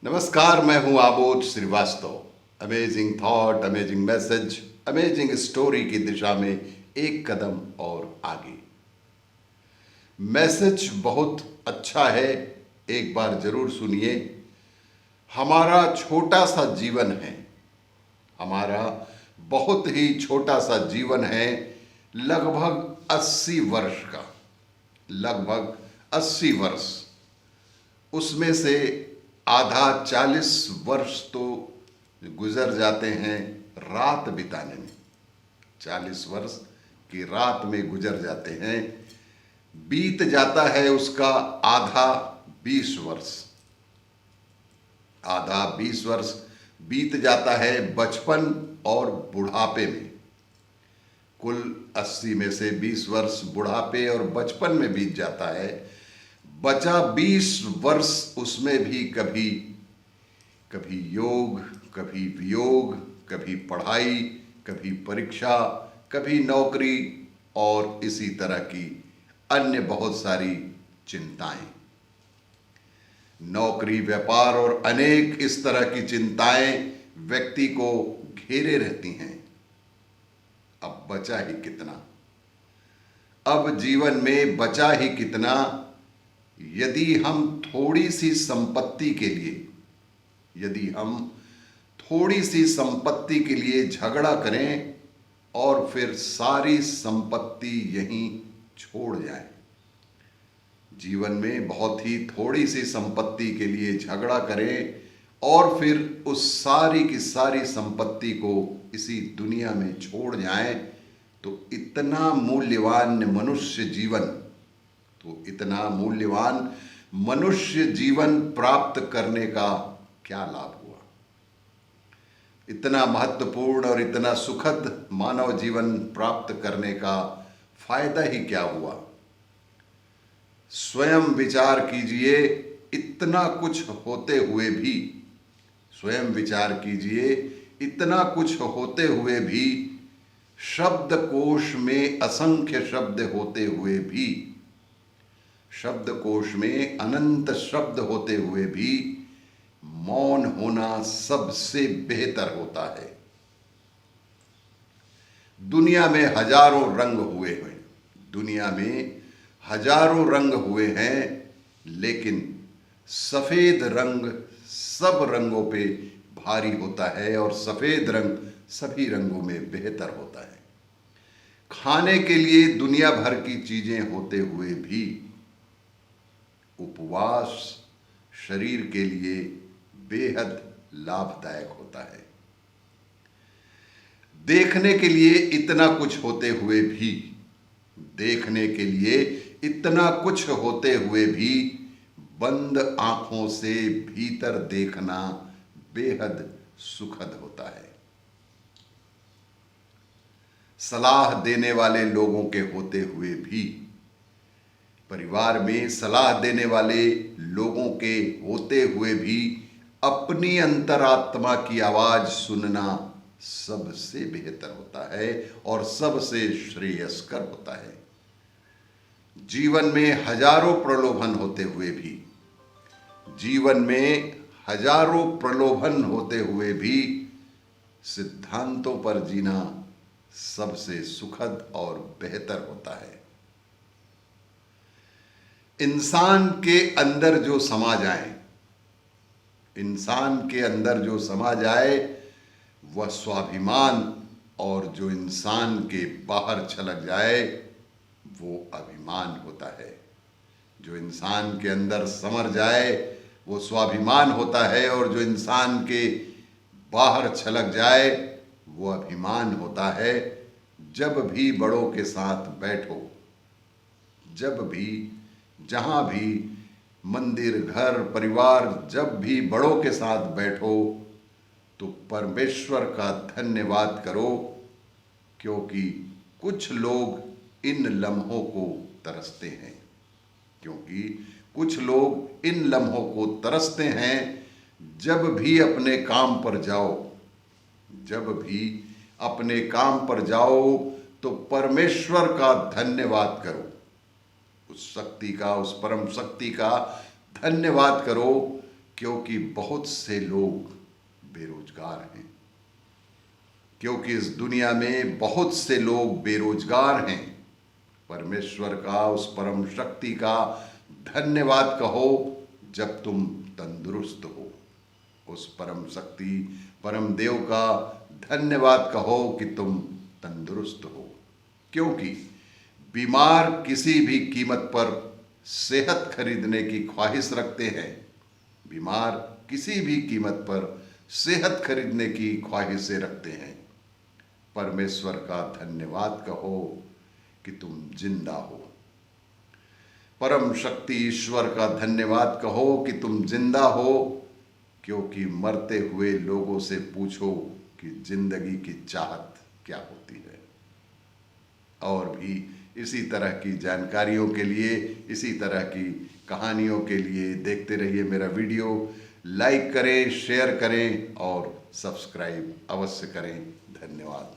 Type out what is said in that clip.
नमस्कार, मैं हूं Amod Shrivastava. Amazing thought, amazing message, amazing story की दिशा में एक कदम और आगे। मैसेज बहुत अच्छा है, एक बार जरूर सुनिए। हमारा छोटा सा जीवन है, हमारा बहुत ही छोटा सा जीवन है, लगभग 80 वर्ष का, लगभग 80 वर्ष। उसमें से आधा 40 वर्ष तो गुजर जाते हैं रात बिताने में। 40 वर्ष की रात में गुजर जाते हैं। बीत जाता है उसका आधा 20 वर्ष। आधा 20 वर्ष बीत जाता है बचपन और बुढ़ापे में। कुल 80 में से 20 वर्ष बुढ़ापे और बचपन में बीत जाता है। बचा 20 वर्ष, उसमें भी कभी कभी योग, कभी वियोग, कभी पढ़ाई, कभी परीक्षा, कभी नौकरी और इसी तरह की अन्य बहुत सारी चिंताएं। नौकरी, व्यापार और अनेक इस तरह की चिंताएं व्यक्ति को घेरे रहती हैं। अब बचा ही कितना, अब जीवन में बचा ही कितना, यदि हम थोड़ी सी संपत्ति के लिए, यदि हम थोड़ी सी संपत्ति के लिए झगड़ा करें और फिर सारी संपत्ति यहीं छोड़ जाएं। जीवन में बहुत ही थोड़ी सी संपत्ति के लिए झगड़ा करें और फिर उस सारी की सारी संपत्ति को इसी दुनिया में छोड़ जाएं, तो इतना मूल्यवान मनुष्य जीवन, तो इतना मूल्यवान मनुष्य जीवन प्राप्त करने का क्या लाभ हुआ? इतना महत्वपूर्ण और इतना सुखद मानव जीवन प्राप्त करने का फायदा ही क्या हुआ? स्वयं विचार कीजिए, इतना कुछ होते हुए भी, स्वयं विचार कीजिए, इतना कुछ होते हुए भी, शब्दकोश में असंख्य शब्द होते हुए भी, शब्दकोश में अनंत शब्द होते हुए भी मौन होना सबसे बेहतर होता है। दुनिया में हजारों रंग हुए हैं, दुनिया में हजारों रंग हुए हैं, लेकिन सफेद रंग सब रंगों पे भारी होता है और सफेद रंग सभी रंगों में बेहतर होता है। खाने के लिए दुनिया भर की चीजें होते हुए भी उपवास शरीर के लिए बेहद लाभदायक होता है। देखने के लिए इतना कुछ होते हुए भी, देखने के लिए इतना कुछ होते हुए भी, बंद आंखों से भीतर देखना बेहद सुखद होता है। सलाह देने वाले लोगों के होते हुए भी, परिवार में सलाह देने वाले लोगों के होते हुए भी, अपनी अंतरात्मा की आवाज सुनना सबसे बेहतर होता है और सबसे श्रेयस्कर होता है। जीवन में हजारों प्रलोभन होते हुए भी, जीवन में हजारों प्रलोभन होते हुए भी, सिद्धांतों पर जीना सबसे सुखद और बेहतर होता है। इंसान के अंदर जो समा जाए, इंसान के अंदर जो समा जाए वह स्वाभिमान, और जो इंसान के बाहर छलक जाए वो अभिमान होता है। जो इंसान के अंदर समर जाए वो स्वाभिमान होता है और जो इंसान के बाहर छलक जाए वो अभिमान होता है। जब भी बड़ों के साथ बैठो, जब भी, जहां भी, मंदिर, घर, परिवार, जब भी बड़ों के साथ बैठो तो परमेश्वर का धन्यवाद करो, क्योंकि कुछ लोग इन लम्हों को तरसते हैं, क्योंकि कुछ लोग इन लम्हों को तरसते हैं। जब भी अपने काम पर जाओ, जब भी अपने काम पर जाओ तो परमेश्वर का धन्यवाद करो, उस शक्ति का, उस परम शक्ति का धन्यवाद करो क्योंकि बहुत से लोग बेरोजगार हैं, क्योंकि इस दुनिया में बहुत से लोग बेरोजगार हैं। परमेश्वर का, उस परम शक्ति का धन्यवाद कहो जब तुम तंदुरुस्त हो। उस परम शक्ति, परम देव का धन्यवाद कहो कि तुम तंदुरुस्त हो, क्योंकि बीमार किसी भी कीमत पर सेहत खरीदने की ख्वाहिश रखते हैं। बीमार किसी भी कीमत पर सेहत खरीदने की ख्वाहिशें रखते हैं। परमेश्वर का धन्यवाद कहो कि तुम जिंदा हो। परम शक्ति ईश्वर का धन्यवाद कहो कि तुम जिंदा हो, क्योंकि मरते हुए लोगों से पूछो कि जिंदगी की चाहत क्या होती है। और भी इसी तरह की जानकारियों के लिए, इसी तरह की कहानियों के लिए देखते रहिए मेरा वीडियो। लाइक करें, शेयर करें और सब्सक्राइब अवश्य करें। धन्यवाद।